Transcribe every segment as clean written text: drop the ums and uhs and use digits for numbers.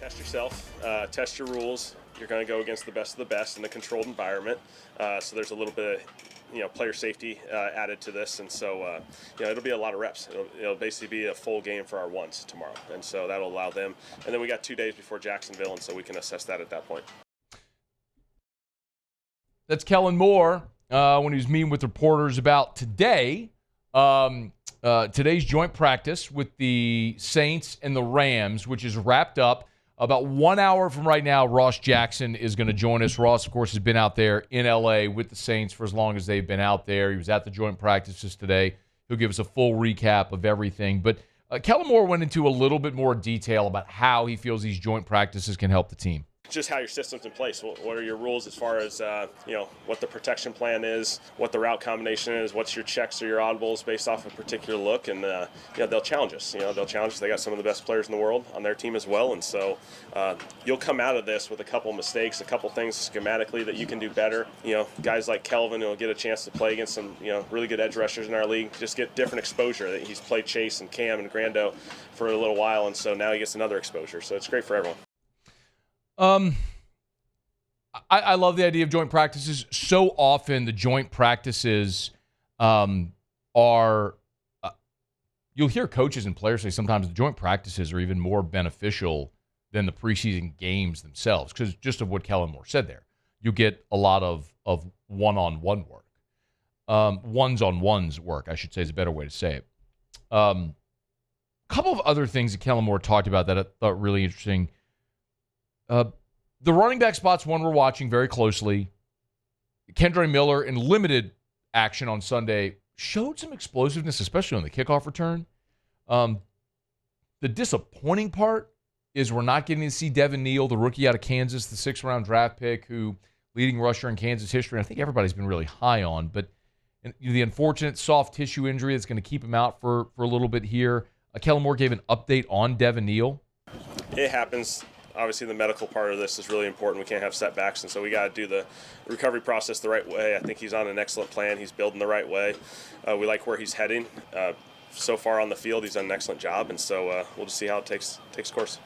Test yourself, test your rules. You're going to go against the best of the best in a controlled environment. So there's a little bit of, player safety added to this. And so, it'll be a lot of reps. It'll basically be a full game for our ones tomorrow. And so that'll allow them. And then we got 2 days before Jacksonville, and so we can assess that at that point. That's Kellen Moore when he was meeting with reporters about today. Today's joint practice with the Saints and the Rams, which is wrapped up. About 1 hour from right now, Ross Jackson is going to join us. Ross, of course, has been out there in L.A. with the Saints for as long as they've been out there. He was at the joint practices today. He'll give us a full recap of everything. But Kellen Moore went into a little bit more detail about how he feels these joint practices can help the team. Just how your system's in place. What are your rules as far as, what the protection plan is, what the route combination is, what's your checks or your audibles based off a particular look, and, they'll challenge us. They'll challenge us. They got some of the best players in the world on their team as well, and so you'll come out of this with a couple mistakes, a couple things schematically that you can do better. Guys like Kelvin will get a chance to play against some, really good edge rushers in our league, just get different exposure. He's played Chase and Cam and Grando for a little while, and so now he gets another exposure, so it's great for everyone. I love the idea of joint practices. So often the joint practices are you'll hear coaches and players say sometimes the joint practices are even more beneficial than the preseason games themselves because just of what Kellen Moore said there. You get a lot of one-on-one work. Ones-on-ones work, I should say, is a better way to say it. A couple of other things that Kellen Moore talked about that I thought really interesting. The running back spot's one we're watching very closely. Kendre Miller, in limited action on Sunday, showed some explosiveness, especially on the kickoff return. The disappointing part is we're not getting to see Devin Neal, the rookie out of Kansas, the 6th-round draft pick, who leading rusher in Kansas history. And I think everybody's been really high on, but the unfortunate soft tissue injury that's going to keep him out for a little bit here. Kellen Moore gave an update on Devin Neal. It happens. Obviously, the medical part of this is really important. We can't have setbacks, and so we got to do the recovery process the right way. I think he's on an excellent plan. He's building the right way. We like where he's heading. So far on the field, he's done an excellent job, and so we'll just see how it takes course.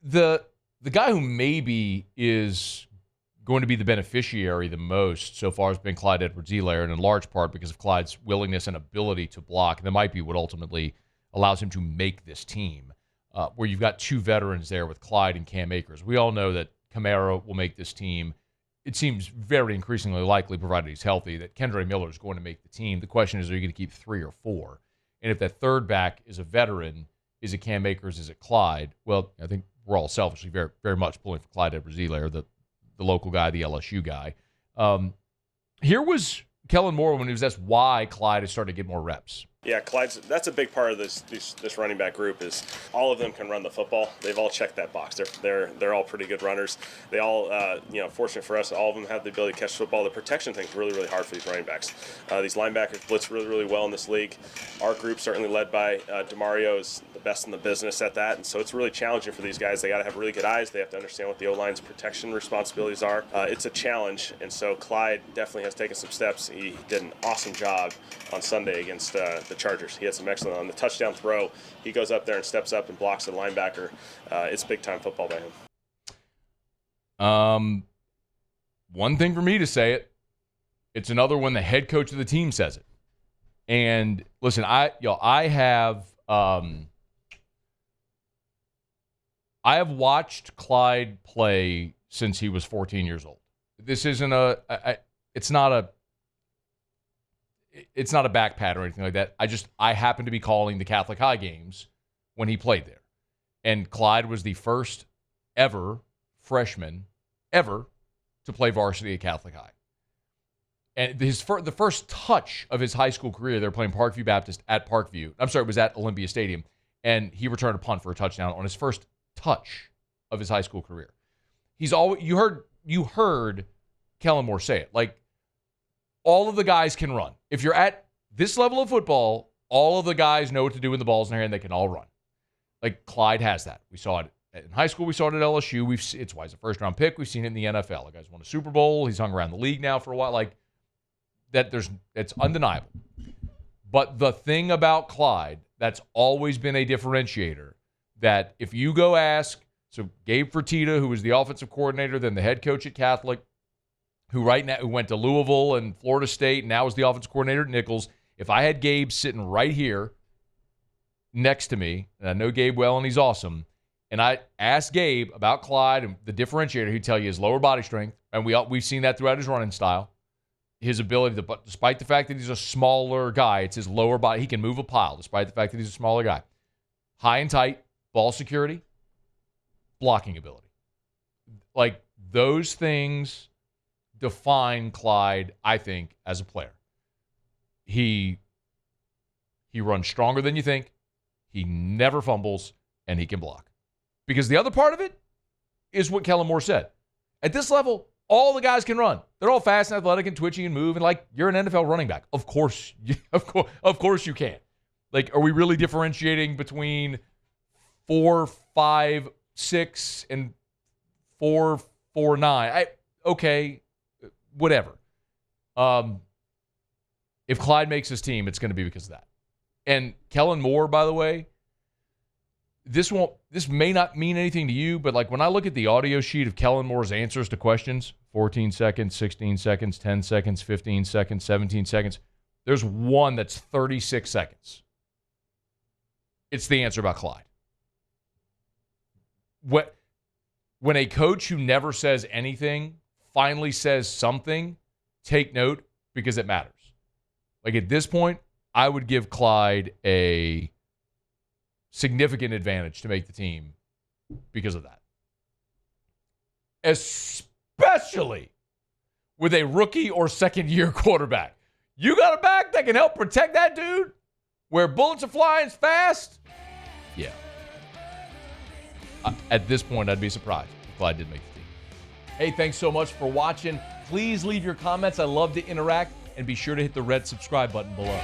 The guy who maybe is going to be the beneficiary the most so far has been Clyde Edwards-Helaire, and in large part because of Clyde's willingness and ability to block. And that might be what ultimately allows him to make this team. Where you've got 2 veterans there with Clyde and Cam Akers. We all know that Kamara will make this team. It seems very increasingly likely, provided he's healthy, that Kendre Miller is going to make the team. The question is, are you going to keep 3 or 4? And if that third back is a veteran, is it Cam Akers, is it Clyde? Well, I think we're all selfishly very, very much pulling for Clyde Edwards-Helaire, the local guy, the LSU guy. Here was Kellen Moore when he was asked why Clyde is starting to get more reps. Yeah, that's a big part of this running back group is all of them can run the football. They've all checked that box. They're all pretty good runners. They all, fortunate for us, all of them have the ability to catch the football. The protection thing is really, really hard for these running backs. These linebackers blitz really, really well in this league. Our group, certainly led by DeMario, is the best in the business at that, and so it's really challenging for these guys. They got to have really good eyes. They have to understand what the O-line's protection responsibilities are. It's a challenge, and so Clyde definitely has taken some steps. He did an awesome job on Sunday against the Chargers. He had some excellent on the touchdown throw. He goes up there and steps up and blocks the linebacker. It's big-time football by him. One thing for me to say it, it's another when the head coach of the team says it. And listen, I have watched Clyde play since he was 14 years old. This isn't it's not a back pat or anything like that. I happen to be calling the Catholic High games when he played there. And Clyde was the first ever freshman ever to play varsity at Catholic High. And the first touch of his high school career, they were playing Parkview Baptist at Parkview. I'm sorry, it was at Olympia Stadium. And he returned a punt for a touchdown on his first touch of his high school career. You heard Kellen Moore say it. Like, all of the guys can run. If you're at this level of football, all of the guys know what to do with the balls in their hand. They can all run. Like, Clyde has that. We saw it in high school. We saw it at LSU. It's why he's a first-round pick. We've seen it in the NFL. The guy's won a Super Bowl. He's hung around the league now for a while. Like, it's undeniable. But the thing about Clyde that's always been a differentiator, that if you go ask So Gabe Fertitta, who was the offensive coordinator, then the head coach at Catholic, who went to Louisville and Florida State, and now is the offensive coordinator at Nichols. If I had Gabe sitting right here next to me, and I know Gabe well and he's awesome, and I asked Gabe about Clyde and the differentiator, he'd tell you his lower body strength, and we've seen that throughout his running style. His ability to, despite the fact that he's a smaller guy, it's his lower body. He can move a pile despite the fact that he's a smaller guy. High and tight, ball security, blocking ability. Like, those things define Clyde, I think, as a player. He runs stronger than you think. He never fumbles, and he can block. Because the other part of it is what Kellen Moore said. At this level, all the guys can run. They're all fast and athletic and twitchy and move, and like, you're an NFL running back. Of course you can. Like, are we really differentiating between 4, 5, 6, and 4, 4, 9? Okay, whatever. If Clyde makes his team, it's going to be because of that. And Kellen Moore, by the way, this may not mean anything to you, but like, when I look at the audio sheet of Kellen Moore's answers to questions, 14 seconds, 16 seconds, 10 seconds, 15 seconds, 17 seconds, there's one that's 36 seconds. It's the answer about Clyde. When a coach who never says anything finally says something, take note, because it matters. Like, at this point, I would give Clyde a significant advantage to make the team because of that. Especially with a rookie or second-year quarterback. You got a back that can help protect that dude where bullets are flying fast? Yeah. At this point, I'd be surprised if Clyde did make the team. Hey, thanks so much for watching. Please leave your comments. I love to interact. And be sure to hit the red subscribe button below.